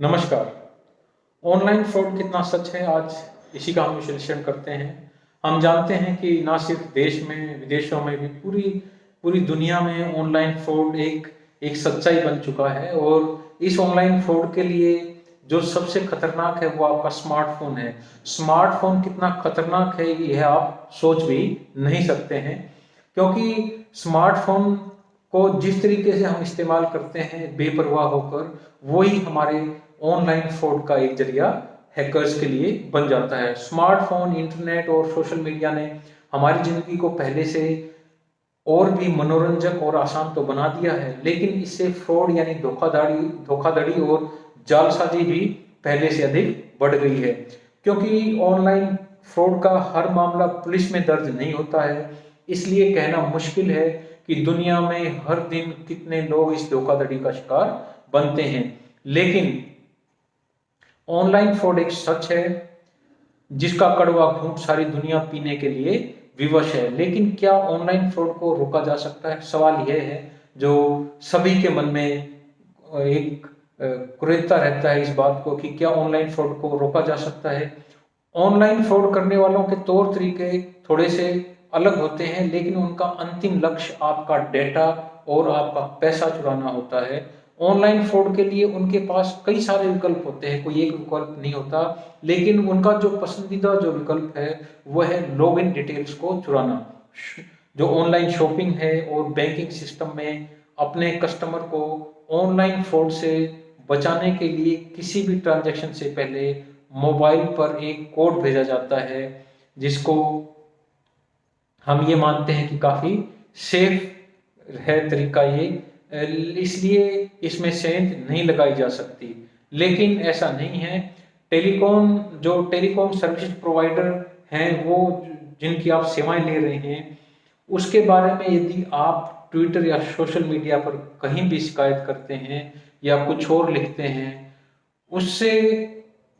नमस्कार। Online fraud कितना सच है, आज इसी का हम विश्लेषण करते हैं। हम जानते हैं कि ना सिर्फ देश में, विदेशों में भी पूरी पूरी दुनिया में ऑनलाइन फ्रॉड एक एक सच्चाई बन चुका है। और इस ऑनलाइन फ्रॉड के लिए जो सबसे खतरनाक है वो आपका स्मार्टफोन है। स्मार्टफोन कितना खतरनाक है यह आप सोच भी नहीं सकते हैं, क्योंकि स्मार्टफोन को जिस तरीके से हम इस्तेमाल करते हैं बेपरवाह होकर, वही हमारे ऑनलाइन फ्रॉड का एक जरिया हैकर्स के लिए बन जाता है। स्मार्टफोन, इंटरनेट और सोशल मीडिया ने हमारी जिंदगी को पहले से और भी मनोरंजक और आसान तो बना दिया है, लेकिन इससे फ्रॉड यानी धोखाधड़ी और जालसाजी भी पहले से अधिक बढ़ गई है। क्योंकि ऑनलाइन फ्रॉड का हर मामला पुलिस में दर्ज नहीं होता है, इसलिए कहना मुश्किल है कि दुनिया में हर दिन कितने लोग इस धोखाधड़ी का शिकार बनते हैं। लेकिन ऑनलाइन फ्रॉड एक सच है जिसका कड़वा घूंट सारी दुनिया पीने के लिए विवश है। लेकिन क्या ऑनलाइन फ्रॉड को रोका जा सकता है? सवाल यह है जो सभी के मन में एक कुरेदता रहता है इस बात को कि क्या ऑनलाइन फ्रॉड को रोका जा सकता है। ऑनलाइन फ्रॉड करने वालों के तौर तरीके थोड़े से अलग होते हैं, लेकिन उनका अंतिम लक्ष्य आपका डेटा और आपका पैसा चुराना होता है। ऑनलाइन फ्रॉड के लिए उनके पास कई सारे विकल्प होते हैं, कोई एक विकल्प नहीं होता, लेकिन उनका जो पसंदीदा जो विकल्प है वह है लॉगिन डिटेल्स को चुराना। जो ऑनलाइन शॉपिंग है और बैंकिंग सिस्टम में अपने कस्टमर को ऑनलाइन फ्रॉड से बचाने के लिए किसी भी ट्रांजैक्शन से पहले मोबाइल पर एक कोड भेजा जाता है, जिसको हम ये मानते हैं कि काफ़ी सेफ है तरीका ये, इसलिए इसमें सेंध नहीं लगाई जा सकती। लेकिन ऐसा नहीं है। टेलीकॉम सर्विस प्रोवाइडर हैं, वो जिनकी आप सेवाएं ले रहे हैं, उसके बारे में यदि आप ट्विटर या सोशल मीडिया पर कहीं भी शिकायत करते हैं या कुछ और लिखते हैं, उससे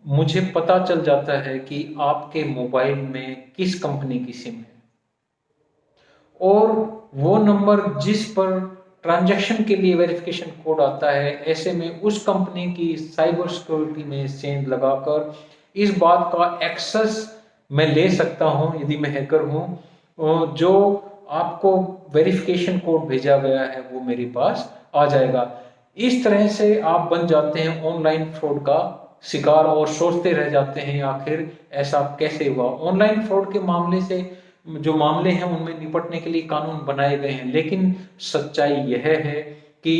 मुझे पता चल जाता है कि आपके मोबाइल में किस कंपनी की सिम है और वो नंबर जिस पर ट्रांजैक्शन के लिए वेरिफिकेशन कोड आता है, ऐसे में उस कंपनी की साइबर सिक्योरिटी में सेंध लगाकर इस बात का एक्सेस मैं ले सकता हूं यदि मैं हैकर हूं। जो आपको वेरिफिकेशन कोड भेजा गया है वो मेरे पास आ जाएगा। इस तरह से आप बन जाते हैं ऑनलाइन फ्रॉड का शिकार और सोचते रह जाते हैं आखिर ऐसा कैसे हुआ। ऑनलाइन फ्रॉड के मामले से जो मामले हैं उनमें निपटने के लिए कानून बनाए गए हैं, लेकिन सच्चाई यह है कि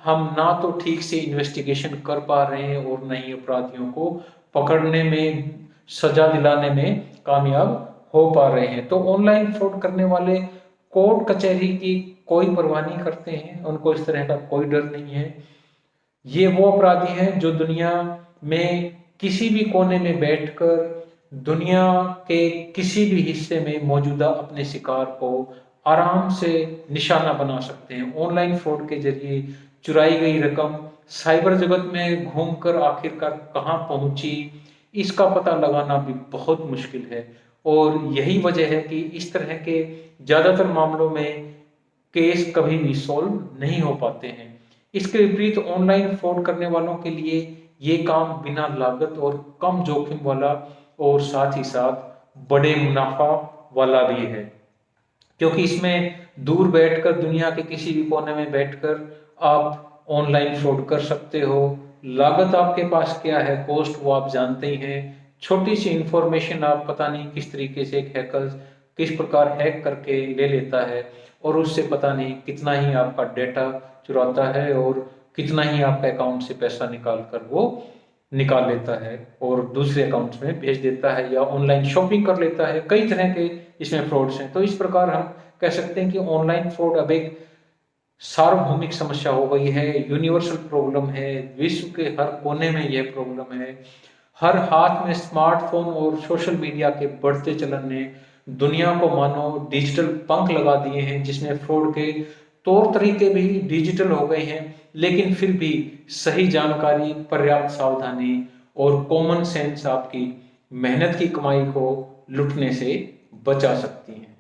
हम ना तो ठीक से इन्वेस्टिगेशन कर पा रहे हैं और न ही अपराधियों को पकड़ने में, सजा दिलाने में कामयाब हो पा रहे हैं। तो ऑनलाइन फ्रॉड करने वाले कोर्ट कचहरी की कोई परवाह नहीं करते हैं, उनको इस तरह का कोई डर नहीं है। ये वो अपराधी हैं जो दुनिया में किसी भी कोने में बैठकर दुनिया के किसी भी हिस्से में मौजूदा अपने शिकार को आराम से निशाना बना सकते हैं। ऑनलाइन फ्रॉड के जरिए चुराई गई रकम साइबर जगत में घूमकर आखिरकार कहाँ पहुंची, इसका पता लगाना भी बहुत मुश्किल है। और यही वजह है कि इस तरह के ज़्यादातर मामलों में केस कभी भी सॉल्व नहीं हो पाते हैं। इसके विपरीत ऑनलाइन फ्रॉड करने वालों के लिए ये काम बिना लागत और कम जोखिम वाला और साथ ही साथ बड़े मुनाफा वाला भी है, क्योंकि इसमें दूर बैठकर दुनिया के किसी भी कोने में बैठकर आप ऑनलाइन फ्रॉड कर सकते हो। लागत आपके पास क्या है, कॉस्ट, वो आप जानते ही हैं। छोटी सी इंफॉर्मेशन आप पता नहीं किस तरीके से एक हैकर किस प्रकार हैक करके ले लेता है और उससे पता नहीं कितना ही आपका डेटा चुराता है और कितना ही आपका अकाउंट से पैसा निकाल लेता है और दूसरे अकाउंट्स में भेज देता है या ऑनलाइन शॉपिंग कर लेता है। कई तरह के इसमें फ्रॉड्स हैं। तो इस प्रकार हम कह सकते हैं कि ऑनलाइन फ्रॉड अब एक सार्वभौमिक समस्या हो गई है, यूनिवर्सल प्रॉब्लम है। विश्व के हर कोने में यह प्रॉब्लम है। हर हाथ में स्मार्टफोन और सोशल मीडिया के बढ़ते चलन ने दुनिया को मानो डिजिटल पंख लगा दिए हैं, जिसमें फ्रॉड के तौर तरीके भी डिजिटल हो गए हैं। लेकिन फिर भी सही जानकारी, पर्याप्त सावधानी और कॉमन सेंस आपकी मेहनत की कमाई को लुटने से बचा सकती हैं।